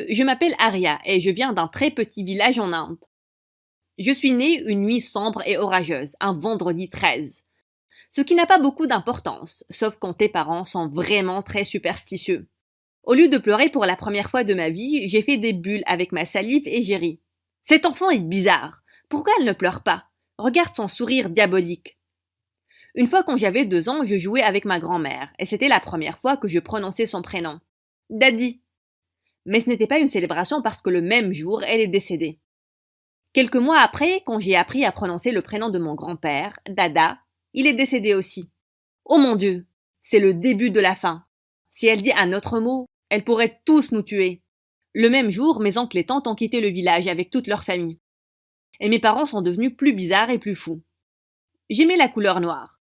Salut, je m'appelle Aria et je viens d'un très petit village en Inde. Je suis née une nuit sombre et orageuse, un vendredi 13. Ce qui n'a pas beaucoup d'importance, sauf quand tes parents sont vraiment très superstitieux. Au lieu de pleurer pour la première fois de ma vie, j'ai fait des bulles avec ma salive et j'ai ri. Cet enfant est bizarre. Pourquoi elle ne pleure pas? Regarde son sourire diabolique. Une fois quand j'avais 2 ans, je jouais avec ma grand-mère et c'était la première fois que je prononçais son prénom. Daddy. Mais ce n'était pas une célébration parce que le même jour, elle est décédée. Quelques mois après, quand j'ai appris à prononcer le prénom de mon grand-père, Dada, il est décédé aussi. Oh mon Dieu, c'est le début de la fin. Si elle dit un autre mot, elle pourrait tous nous tuer. Le même jour, mes oncles et tantes ont quitté le village avec toute leur famille. Et mes parents sont devenus plus bizarres et plus fous. J'aimais la couleur noire,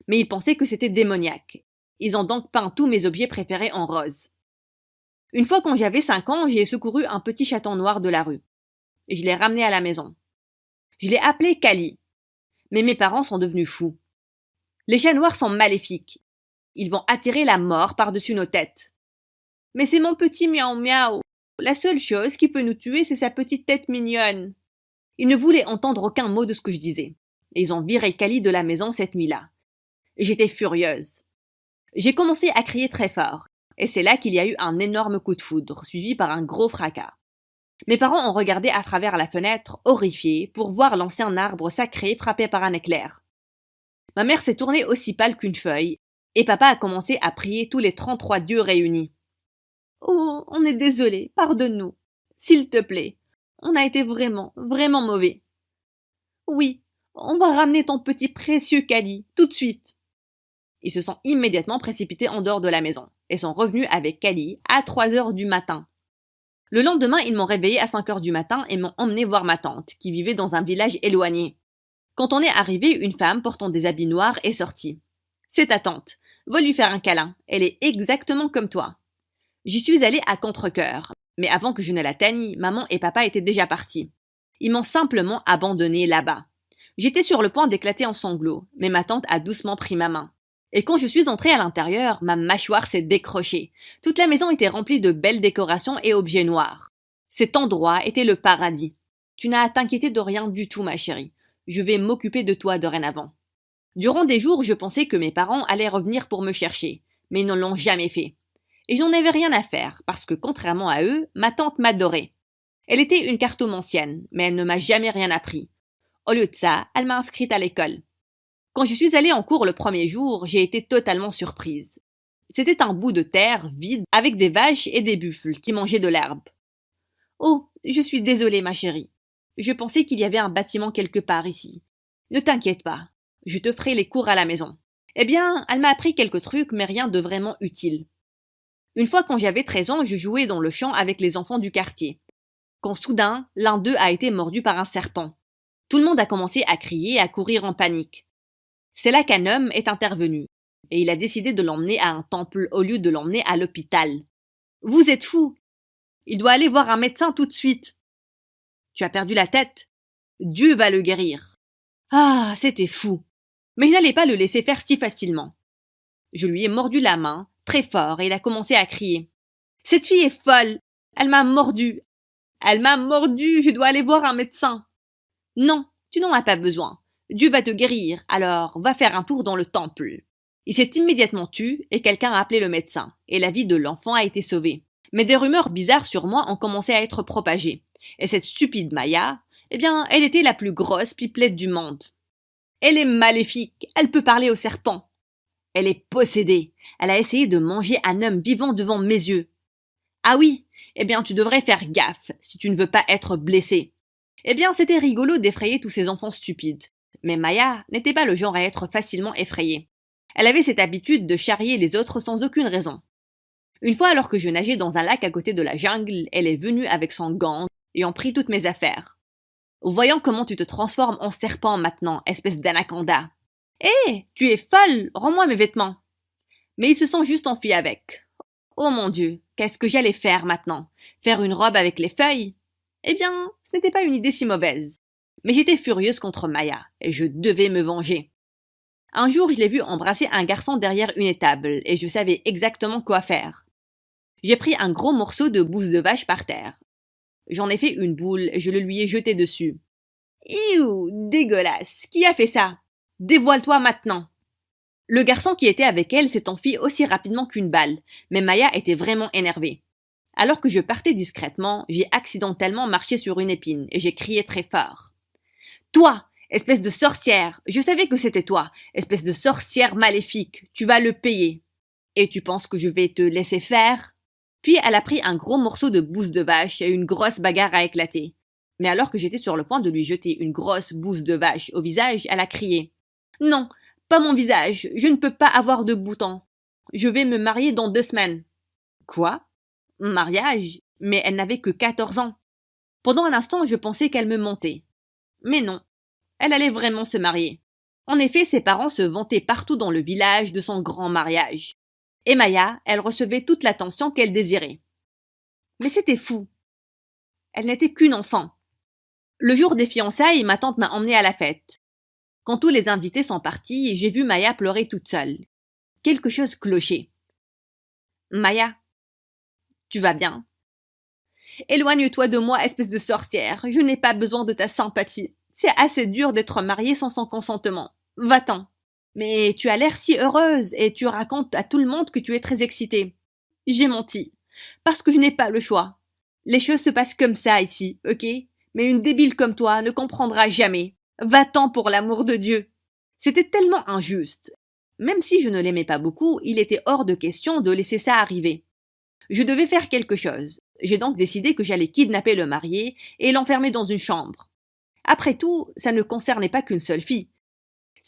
mais ils pensaient que c'était démoniaque. Ils ont donc peint tous mes objets préférés en rose. Une fois quand j'avais 5 ans, j'ai secouru un petit chaton noir de la rue. Je l'ai ramené à la maison. Je l'ai appelé Kali. Mais mes parents sont devenus fous. Les chats noirs sont maléfiques. Ils vont attirer la mort par-dessus nos têtes. Mais c'est mon petit miaou miaou. La seule chose qui peut nous tuer, c'est sa petite tête mignonne. Ils ne voulaient entendre aucun mot de ce que je disais. Et ils ont viré Kali de la maison cette nuit-là. J'étais furieuse. J'ai commencé à crier très fort. Et c'est là qu'il y a eu un énorme coup de foudre, suivi par un gros fracas. Mes parents ont regardé à travers la fenêtre, horrifiés, pour voir l'ancien arbre sacré frappé par un éclair. Ma mère s'est tournée aussi pâle qu'une feuille, et papa a commencé à prier tous les 33 dieux réunis. Oh, on est désolé, pardonne-nous. S'il te plaît, on a été vraiment, vraiment mauvais. Oui, on va ramener ton petit précieux Kali, tout de suite. Ils se sont immédiatement précipités en dehors de la maison, et sont revenus avec Kali à 3 heures du matin. Le lendemain, ils m'ont réveillée à 5 heures du matin et m'ont emmené voir ma tante, qui vivait dans un village éloigné. Quand on est arrivé, une femme portant des habits noirs est sortie. C'est ta tante. Va lui faire un câlin. Elle est exactement comme toi. J'y suis allée à contre-cœur. Mais avant que je ne l'atteigne, maman et papa étaient déjà partis. Ils m'ont simplement abandonnée là-bas. J'étais sur le point d'éclater en sanglots, mais ma tante a doucement pris ma main. Et quand je suis entrée à l'intérieur, ma mâchoire s'est décrochée. Toute la maison était remplie de belles décorations et objets noirs. Cet endroit était le paradis. Tu n'as à t'inquiéter de rien du tout, ma chérie. Je vais m'occuper de toi dorénavant. Durant des jours, je pensais que mes parents allaient revenir pour me chercher, mais ils ne l'ont jamais fait. Et je n'en avais rien à faire, parce que contrairement à eux, ma tante m'adorait. Elle était une cartomancienne, mais elle ne m'a jamais rien appris. Au lieu de ça, elle m'a inscrite à l'école. Quand je suis allée en cours le premier jour, j'ai été totalement surprise. C'était un bout de terre vide avec des vaches et des buffles qui mangeaient de l'herbe. Oh, je suis désolée, ma chérie. Je pensais qu'il y avait un bâtiment quelque part ici. Ne t'inquiète pas, je te ferai les cours à la maison. Eh bien, elle m'a appris quelques trucs, mais rien de vraiment utile. Une fois quand j'avais 13 ans, je jouais dans le champ avec les enfants du quartier. Quand soudain, l'un d'eux a été mordu par un serpent. Tout le monde a commencé à crier et à courir en panique. C'est là qu'un homme est intervenu, et il a décidé de l'emmener à un temple au lieu de l'emmener à l'hôpital. Vous êtes fou! Il doit aller voir un médecin tout de suite. Tu as perdu la tête. Dieu va le guérir. Ah, c'était fou. Mais je n'allais pas le laisser faire si facilement. Je lui ai mordu la main, très fort, et il a commencé à crier. Cette fille est folle. Elle m'a mordu. Elle m'a mordu. Je dois aller voir un médecin. Non, tu n'en as pas besoin. Dieu va te guérir, alors va faire un tour dans le temple. Il s'est immédiatement tu et quelqu'un a appelé le médecin, et la vie de l'enfant a été sauvée. Mais des rumeurs bizarres sur moi ont commencé à être propagées. Et cette stupide Maya, eh bien, elle était la plus grosse pipelette du monde. Elle est maléfique, elle peut parler au serpent. Elle est possédée, elle a essayé de manger un homme vivant devant mes yeux. Ah oui, eh bien tu devrais faire gaffe si tu ne veux pas être blessé. Eh bien, c'était rigolo d'effrayer tous ces enfants stupides. Mais Maya n'était pas le genre à être facilement effrayée. Elle avait cette habitude de charrier les autres sans aucune raison. Une fois alors que je nageais dans un lac à côté de la jungle, elle est venue avec son gang et ont pris toutes mes affaires. Voyons comment tu te transformes en serpent maintenant, espèce d'anaconda. Hé, tu es folle, rends-moi mes vêtements. Mais ils se sont juste enfuis avec. Oh mon Dieu, qu'est-ce que j'allais faire maintenant? Faire une robe avec les feuilles? Eh bien, ce n'était pas une idée si mauvaise. Mais j'étais furieuse contre Maya, et je devais me venger. Un jour, je l'ai vue embrasser un garçon derrière une étable, et je savais exactement quoi faire. J'ai pris un gros morceau de bouse de vache par terre. J'en ai fait une boule et je le lui ai jeté dessus. Iouh, dégueulasse! Qui a fait ça? Dévoile-toi maintenant! Le garçon qui était avec elle s'est enfui aussi rapidement qu'une balle, mais Maya était vraiment énervée. Alors que je partais discrètement, j'ai accidentellement marché sur une épine et j'ai crié très fort. Toi, espèce de sorcière! Je savais que c'était toi, espèce de sorcière maléfique, tu vas le payer. Et tu penses que je vais te laisser faire? Puis elle a pris un gros morceau de bouse de vache et une grosse bagarre a éclaté. Mais alors que j'étais sur le point de lui jeter une grosse bouse de vache au visage, elle a crié. Non, pas mon visage, je ne peux pas avoir de boutons. Je vais me marier dans 2 semaines. Quoi? Mariage? Mais elle n'avait que 14 ans. Pendant un instant, je pensais qu'elle me mentait. Mais non, elle allait vraiment se marier. En effet, ses parents se vantaient partout dans le village de son grand mariage. Et Maya, elle recevait toute l'attention qu'elle désirait. Mais c'était fou. Elle n'était qu'une enfant. Le jour des fiançailles, ma tante m'a emmenée à la fête. Quand tous les invités sont partis, j'ai vu Maya pleurer toute seule. Quelque chose clochait. Maya, tu vas bien? Éloigne-toi de moi, espèce de sorcière. Je n'ai pas besoin de ta sympathie. C'est assez dur d'être mariée sans son consentement. Va-t'en. Mais tu as l'air si heureuse et tu racontes à tout le monde que tu es très excitée. J'ai menti. Parce que je n'ai pas le choix. Les choses se passent comme ça ici, ok? Mais une débile comme toi ne comprendra jamais. Va-t'en pour l'amour de Dieu. C'était tellement injuste. Même si je ne l'aimais pas beaucoup, il était hors de question de laisser ça arriver. Je devais faire quelque chose. J'ai donc décidé que j'allais kidnapper le marié et l'enfermer dans une chambre. Après tout, ça ne concernait pas qu'une seule fille.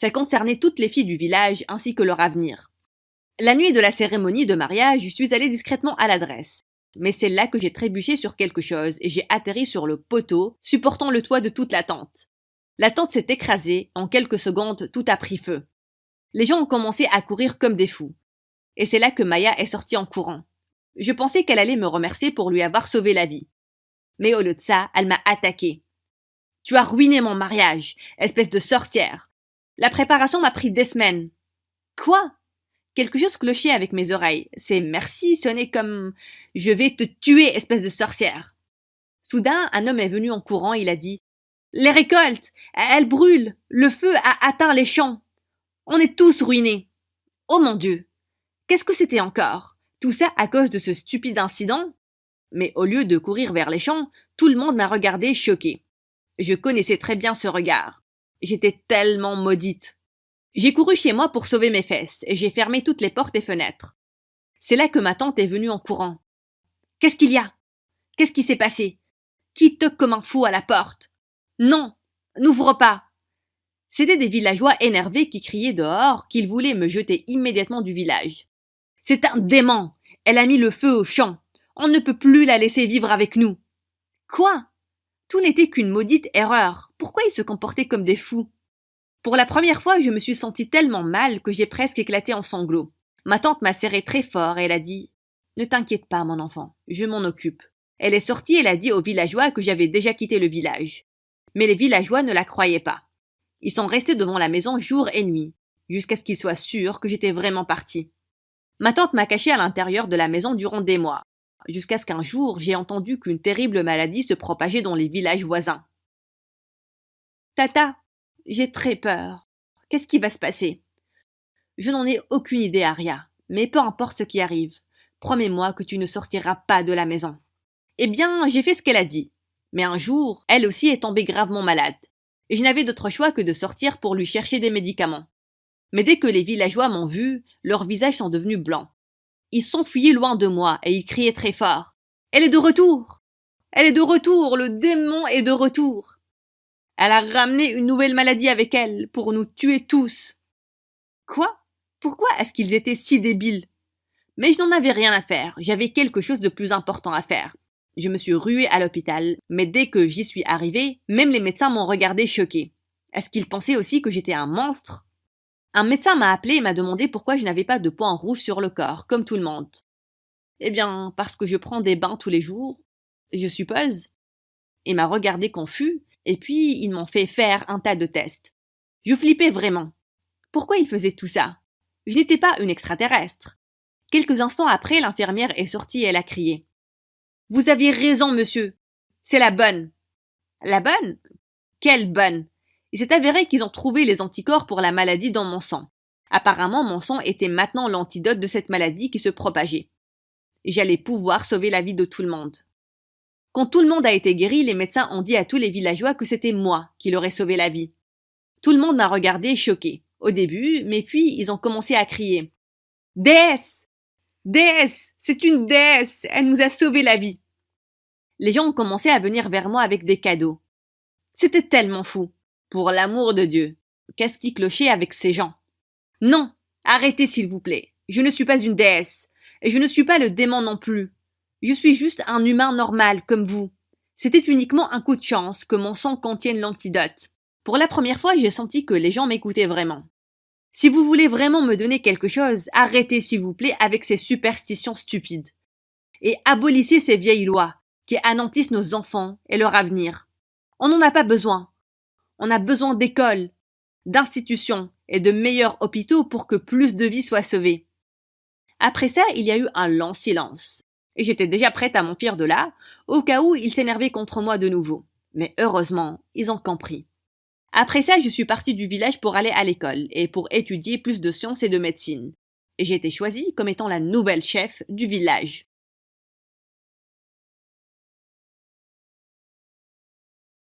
Ça concernait toutes les filles du village ainsi que leur avenir. La nuit de la cérémonie de mariage, je suis allée discrètement à l'adresse. Mais c'est là que j'ai trébuché sur quelque chose et j'ai atterri sur le poteau supportant le toit de toute la tente. La tente s'est écrasée, en quelques secondes tout a pris feu. Les gens ont commencé à courir comme des fous. Et c'est là que Maya est sortie en courant. Je pensais qu'elle allait me remercier pour lui avoir sauvé la vie. Mais au lieu de ça, elle m'a attaqué. Tu as ruiné mon mariage, espèce de sorcière. La préparation m'a pris des semaines. Quoi? Quelque chose clochait avec mes oreilles. Ces merci sonnaient comme je vais te tuer, espèce de sorcière. Soudain, un homme est venu en courant, il a dit les récoltes, elles brûlent, le feu a atteint les champs. On est tous ruinés. Oh mon Dieu! Qu'est-ce que c'était encore? Tout ça à cause de ce stupide incident? Mais au lieu de courir vers les champs, tout le monde m'a regardé choqué. Je connaissais très bien ce regard. J'étais tellement maudite. J'ai couru chez moi pour sauver mes fesses et j'ai fermé toutes les portes et fenêtres. C'est là que ma tante est venue en courant. Qu'est-ce qu'il y a? Qu'est-ce qui s'est passé? Qui toque comme un fou à la porte? Non! N'ouvre pas! C'étaient des villageois énervés qui criaient dehors qu'ils voulaient me jeter immédiatement du village. C'est un démon! Elle a mis le feu au champ. On ne peut plus la laisser vivre avec nous. Quoi? Tout n'était qu'une maudite erreur. Pourquoi ils se comportaient comme des fous? Pour la première fois, je me suis sentie tellement mal que j'ai presque éclaté en sanglots. Ma tante m'a serré très fort et elle a dit « Ne t'inquiète pas, mon enfant, je m'en occupe. » Elle est sortie et elle a dit aux villageois que j'avais déjà quitté le village. Mais les villageois ne la croyaient pas. Ils sont restés devant la maison jour et nuit, jusqu'à ce qu'ils soient sûrs que j'étais vraiment partie. Ma tante m'a cachée à l'intérieur de la maison durant des mois, jusqu'à ce qu'un jour j'ai entendu qu'une terrible maladie se propageait dans les villages voisins. Tata, j'ai très peur. Qu'est-ce qui va se passer? Je n'en ai aucune idée, Aria, mais peu importe ce qui arrive, promets-moi que tu ne sortiras pas de la maison. Eh bien, j'ai fait ce qu'elle a dit. Mais un jour, elle aussi est tombée gravement malade. Et je n'avais d'autre choix que de sortir pour lui chercher des médicaments. Mais dès que les villageois m'ont vu, leurs visages sont devenus blancs. Ils s'enfuyaient loin de moi et ils criaient très fort. « Elle est de retour! Elle est de retour! Le démon est de retour! » Elle a ramené une nouvelle maladie avec elle pour nous tuer tous. Quoi? Pourquoi est-ce qu'ils étaient si débiles? Mais je n'en avais rien à faire, j'avais quelque chose de plus important à faire. Je me suis ruée à l'hôpital, mais dès que j'y suis arrivée, même les médecins m'ont regardée choquée. Est-ce qu'ils pensaient aussi que j'étais un monstre? Un médecin m'a appelé et m'a demandé pourquoi je n'avais pas de points rouges sur le corps, comme tout le monde. Eh bien, parce que je prends des bains tous les jours, je suppose. Il m'a regardé confus, et puis ils m'ont fait faire un tas de tests. Je flippais vraiment. Pourquoi ils faisaient tout ça? Je n'étais pas une extraterrestre. Quelques instants après, l'infirmière est sortie et elle a crié. Vous aviez raison, monsieur. C'est la bonne. La bonne? Quelle bonne? Il s'est avéré qu'ils ont trouvé les anticorps pour la maladie dans mon sang. Apparemment, mon sang était maintenant l'antidote de cette maladie qui se propageait. Et j'allais pouvoir sauver la vie de tout le monde. Quand tout le monde a été guéri, les médecins ont dit à tous les villageois que c'était moi qui leur ai sauvé la vie. Tout le monde m'a regardé choqué, au début, mais puis ils ont commencé à crier. Déesse! Déesse! C'est une déesse! Elle nous a sauvé la vie! Les gens ont commencé à venir vers moi avec des cadeaux. C'était tellement fou. Pour l'amour de Dieu. Qu'est-ce qui clochait avec ces gens? Non! Arrêtez s'il vous plaît. Je ne suis pas une déesse. Et je ne suis pas le démon non plus. Je suis juste un humain normal, comme vous. C'était uniquement un coup de chance que mon sang contienne l'antidote. Pour la première fois, j'ai senti que les gens m'écoutaient vraiment. Si vous voulez vraiment me donner quelque chose, arrêtez s'il vous plaît avec ces superstitions stupides. Et abolissez ces vieilles lois qui anéantissent nos enfants et leur avenir. On n'en a pas besoin. On a besoin d'écoles, d'institutions et de meilleurs hôpitaux pour que plus de vies soient sauvées. Après ça, il y a eu un long silence. Et j'étais déjà prête à m'enfuir de là, au cas où ils s'énervaient contre moi de nouveau. Mais heureusement, ils ont compris. Après ça, je suis partie du village pour aller à l'école et pour étudier plus de sciences et de médecine. Et j'ai été choisie comme étant la nouvelle chef du village.